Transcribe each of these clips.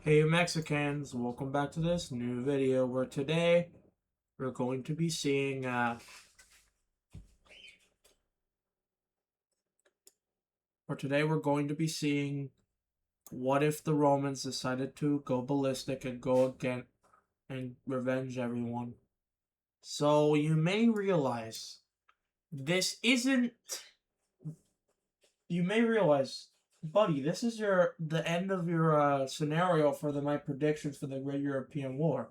Hey Mexicans, welcome back to this new video where today we're going to be seeing what if the Romans decided to go ballistic and go again and revenge everyone. So you may realize this isn't you may realize, buddy, this is the end of your scenario for my predictions for the Great European War.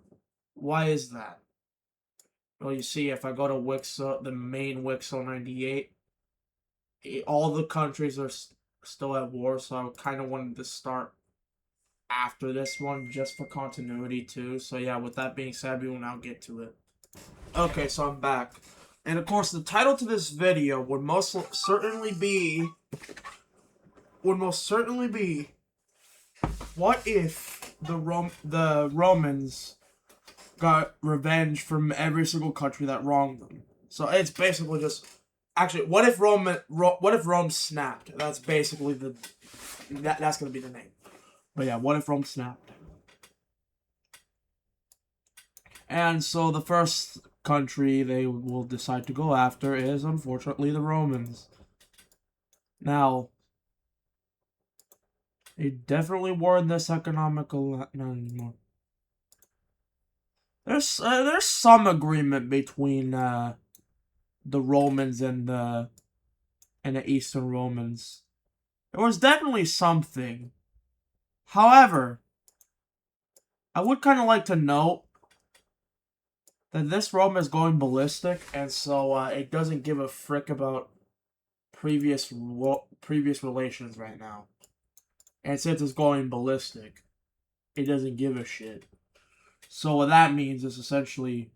Why is that? Well, you see, if I go to Wixo, the main Wixo 98, all the countries are still at war, so I kind of wanted to start after this one just for continuity too. So yeah, with that being said, we will now get to it. Okay, so I'm back. And of course, the title to this video would most certainly be what if the Romans got revenge from every single country that wronged them. So it's basically just what if Rome snapped? That's basically that's gonna be the name. But yeah, what if Rome snapped? And so the first country they will decide to go after is unfortunately the Romans. Now, they definitely weren't this economical not anymore. There's some agreement between the Romans and the Eastern Romans. There was definitely something. However, I would kind of like to note that this Rome is going ballistic, and so it doesn't give a frick about previous relations right now. And since it's going ballistic, it doesn't give a shit. So what that means is essentially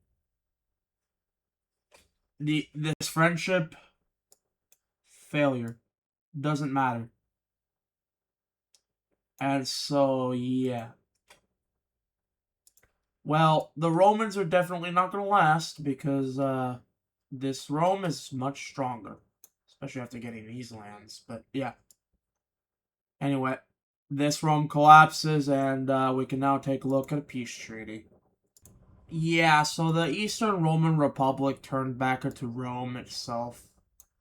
this friendship failure doesn't matter. And so yeah. Well, the Romans are definitely not going to last because this Rome is much stronger, especially after getting these lands. But yeah. Anyway, this Rome collapses, and we can now take a look at a peace treaty. Yeah, so the Eastern Roman Republic turned back into Rome itself.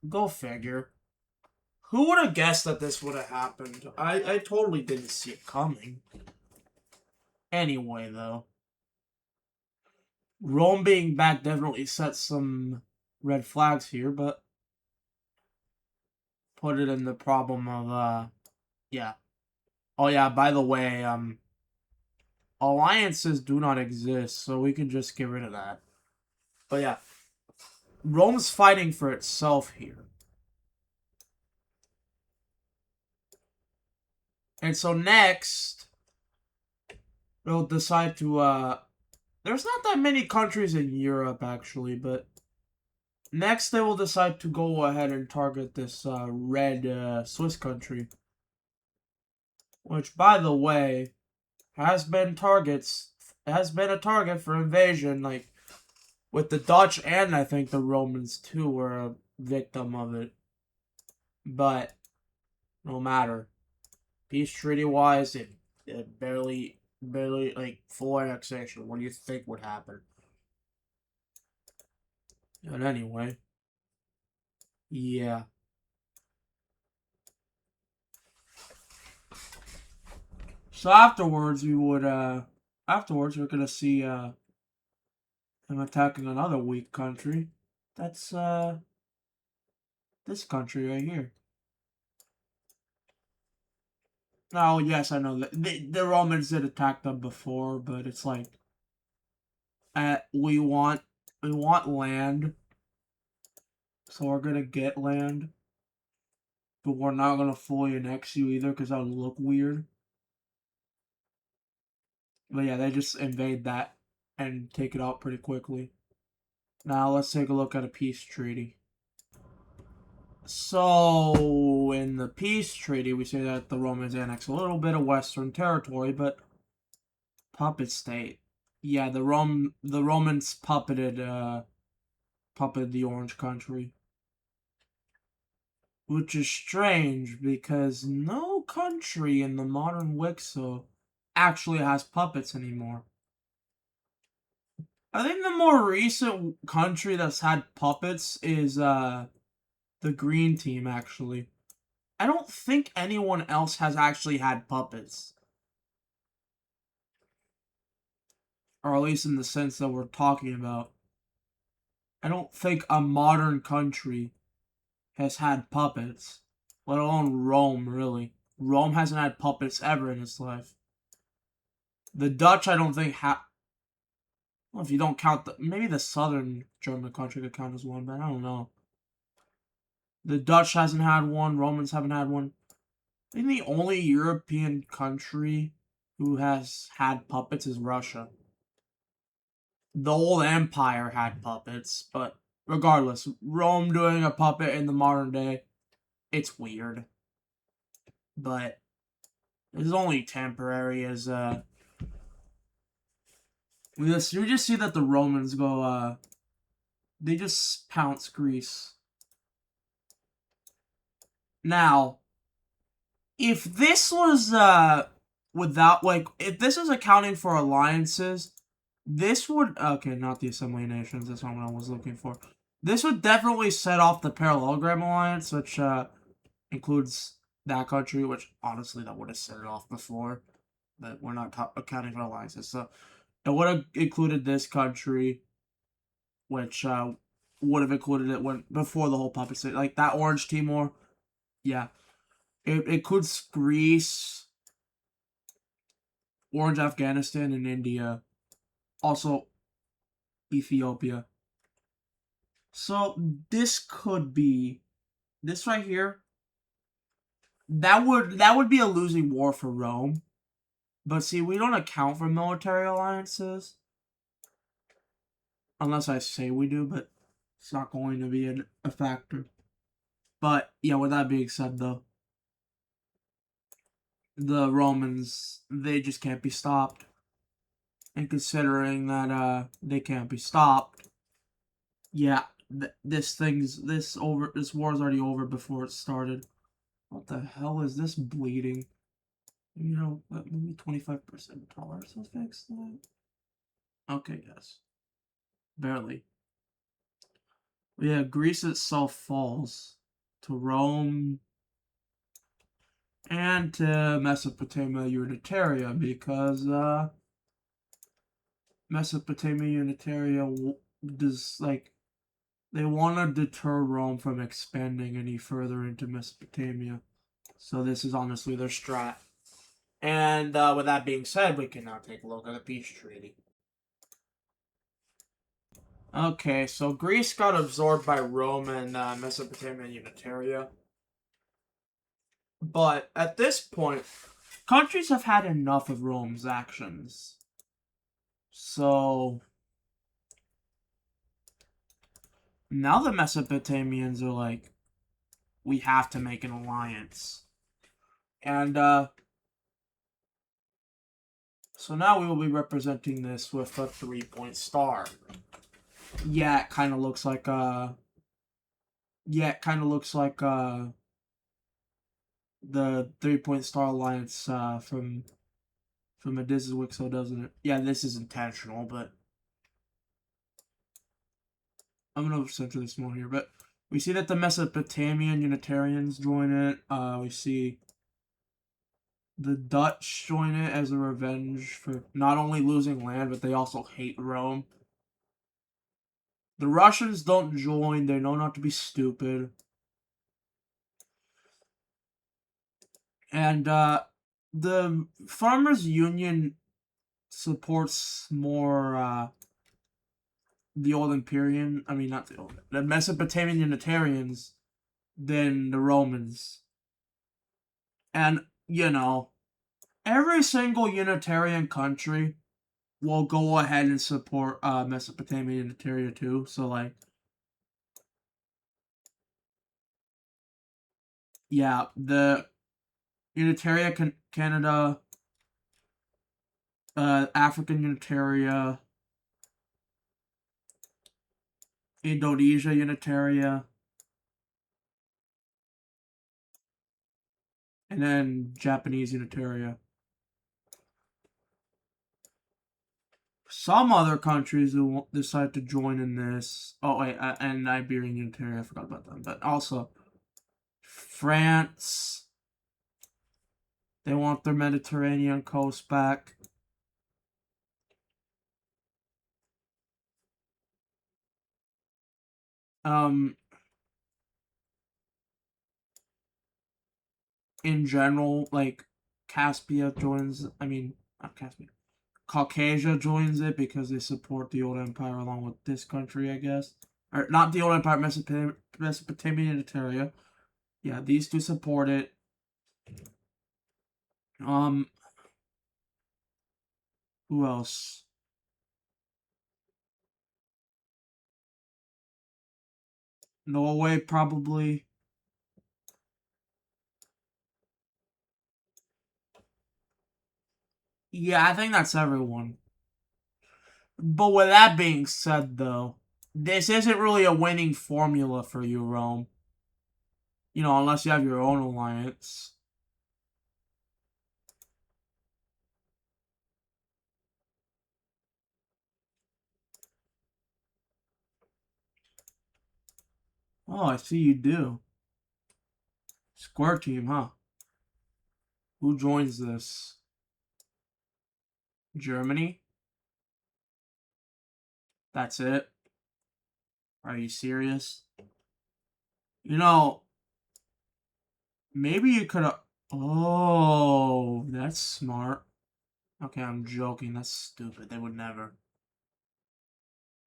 Go figure. Who would have guessed that this would have happened? I totally didn't see it coming. Anyway, though. Rome being back definitely sets some red flags here, but put it in the problem of, yeah. Oh yeah, by the way, alliances do not exist, so we can just get rid of that. But yeah, Rome's fighting for itself here. And so next, they'll decide to, there's not that many countries in Europe, actually, but next they will decide to go ahead and target this, red, Swiss country. Which, by the way, has been a target for invasion, like, with the Dutch and I think the Romans, too, were a victim of it. But, no matter. Peace treaty-wise, it barely, like, full annexation. What do you think would happen? But anyway. Yeah. So afterwards, we're gonna see, him attacking another weak country. That's, this country right here. Oh, yes, I know that. The Romans did attack them before, but it's like, we want land, so we're gonna get land, but we're not gonna fully annex you either, because that would look weird. But yeah, they just invade that and take it out pretty quickly. Now let's take a look at a peace treaty. So, in the peace treaty, we say that the Romans annex a little bit of Western territory, but puppet state. Yeah, the Romans puppeted the Orange Country. Which is strange, because no country in the modern Wixo actually has puppets anymore. I think the more recent country that's had puppets is the Green Team, actually. I don't think anyone else has actually had puppets. Or at least in the sense that we're talking about. I don't think a modern country has had puppets. Let alone Rome, really. Rome hasn't had puppets ever in its life. The Dutch, I don't think well, if you don't count maybe the southern German country could count as one, but I don't know. The Dutch hasn't had one. Romans haven't had one. I think the only European country who has had puppets is Russia. The old empire had puppets, but regardless, Rome doing a puppet in the modern day, it's weird. But it's only temporary as we just see that the Romans go they just pounce Greece. Now, if this was without if this was accounting for alliances, this would okay, not the Assembly of Nations, that's not what I was looking for. This would definitely set off the Parallelogram Alliance, which includes that country, which honestly that would have set it off before, but we're not accounting for alliances. So it would have included this country, which would have included it when before the whole puppet state, like that Orange Timor. Yeah, it includes Greece, Orange Afghanistan, and India. Also, Ethiopia. So this could be this right here. That would be a losing war for Rome. But see, we don't account for military alliances. Unless I say we do, but it's not going to be a factor. But yeah, with that being said though, the Romans, they just can't be stopped. And considering that they can't be stopped, yeah, this war is already over before it started. What the hell is this bleeding? You know, maybe 25% tolerance will fix that. Okay, yes. Barely. Yeah, Greece itself falls to Rome and to Mesopotamia Unitaria because Mesopotamia Unitaria does they want to deter Rome from expanding any further into Mesopotamia. So this is honestly their strat. And with that being said, we can now take a look at the peace treaty. Okay, so Greece got absorbed by Rome and Mesopotamia Unitaria. But at this point, countries have had enough of Rome's actions. So now the Mesopotamians are like, we have to make an alliance. And so now we will be representing this with a 3-point star. Yeah, it kind of looks like the the 3-point star alliance from a Disney Wixo, doesn't it? Yeah, this is intentional, but I'm gonna center this more here. But we see that the Mesopotamian Unitarians join it. We see the Dutch join it as a revenge for not only losing land, but they also hate Rome. The Russians don't join. They know not to be stupid. And the Farmers Union supports more the old Imperium. I mean, not the Mesopotamian Unitarians than the Romans. And, you know, every single Unitarian country will go ahead and support Mesopotamia Unitaria too. So, like, yeah, the Unitaria Canada, African Unitaria, Indonesia Unitaria, and then Japanese Unitaria. some other countries who decide to join in this. Oh wait, and Iberian Unitary, I forgot about them. But also France. They want their Mediterranean coast back. In general, like Caspia joins. I mean, not Caspia. Caucasia joins it because they support the old empire along with this country, I guess. Or not the old empire, Mesopotamia and Eritrea. Yeah, these two support it. Who else? Norway, probably. Yeah, I think that's everyone. But with that being said, though, this isn't really a winning formula for you, Rome. You know, unless you have your own alliance. Oh, I see you do. Square team, huh? Who joins this? Germany? That's it? Are you serious? You know, maybe you could have. Oh, that's smart. Okay, I'm joking. That's stupid. They would never.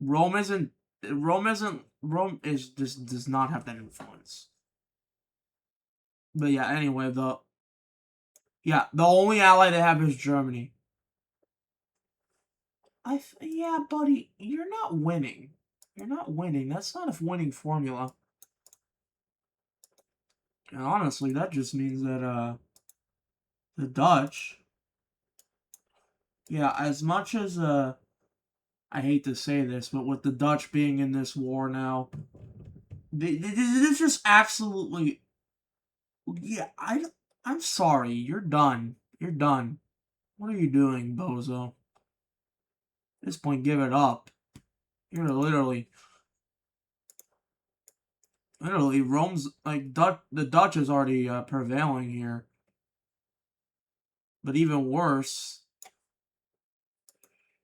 Rome isn't. Rome isn't. Rome is just does not have that influence. But yeah, anyway, the only ally they have is Germany. Yeah, buddy, you're not winning. You're not winning. That's not a winning formula. And honestly, that just means that the Dutch. Yeah, as much as I hate to say this, but with the Dutch being in this war now, this just absolutely. Yeah, I'm sorry. You're done. You're done. What are you doing, bozo? At this point, give it up. You're literally, Rome's like the Dutch is already prevailing here. But even worse,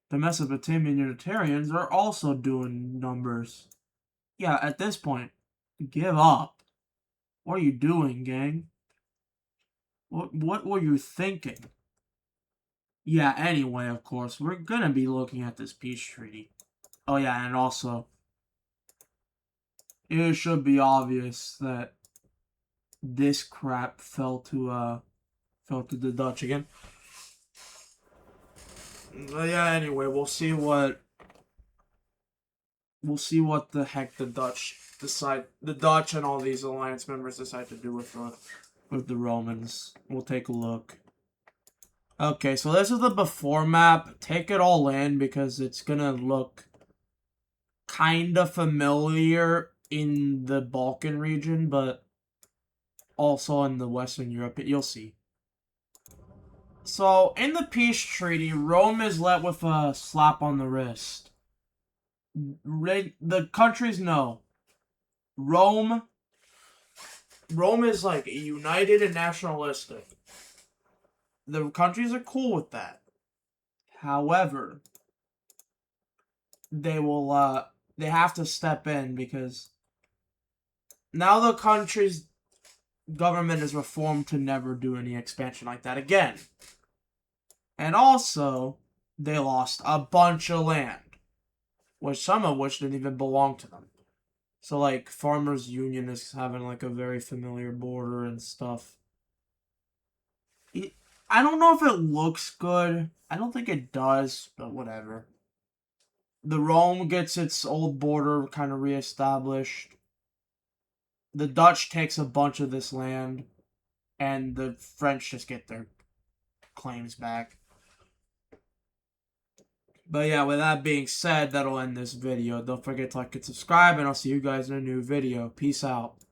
the Mesopotamian Unitarians are also doing numbers. Yeah, at this point, give up. What are you doing, gang? What were you thinking? Yeah, anyway, of course, we're gonna be looking at this peace treaty. Oh yeah, and also, it should be obvious that this crap fell to the Dutch again. But yeah, anyway, we'll see what the heck the Dutch and all these alliance members decide to do with the Romans. We'll take a look. Okay, so this is the before map. Take it all in because it's gonna look kind of familiar in the Balkan region, but also in the Western Europe. You'll see. So, in the peace treaty, Rome is let with a slap on the wrist. The countries know. Rome is like united and nationalistic. The countries are cool with that. However, they have to step in because now the country's government is reformed to never do any expansion like that again. And also, they lost a bunch of land, some of which didn't even belong to them. So like Farmers Union is having like a very familiar border and stuff. I don't know if it looks good. I don't think it does, but whatever. The Rome gets its old border kind of reestablished. The Dutch takes a bunch of this land, and the French just get their claims back. But yeah, with that being said, that'll end this video. Don't forget to like and subscribe, and I'll see you guys in a new video. Peace out.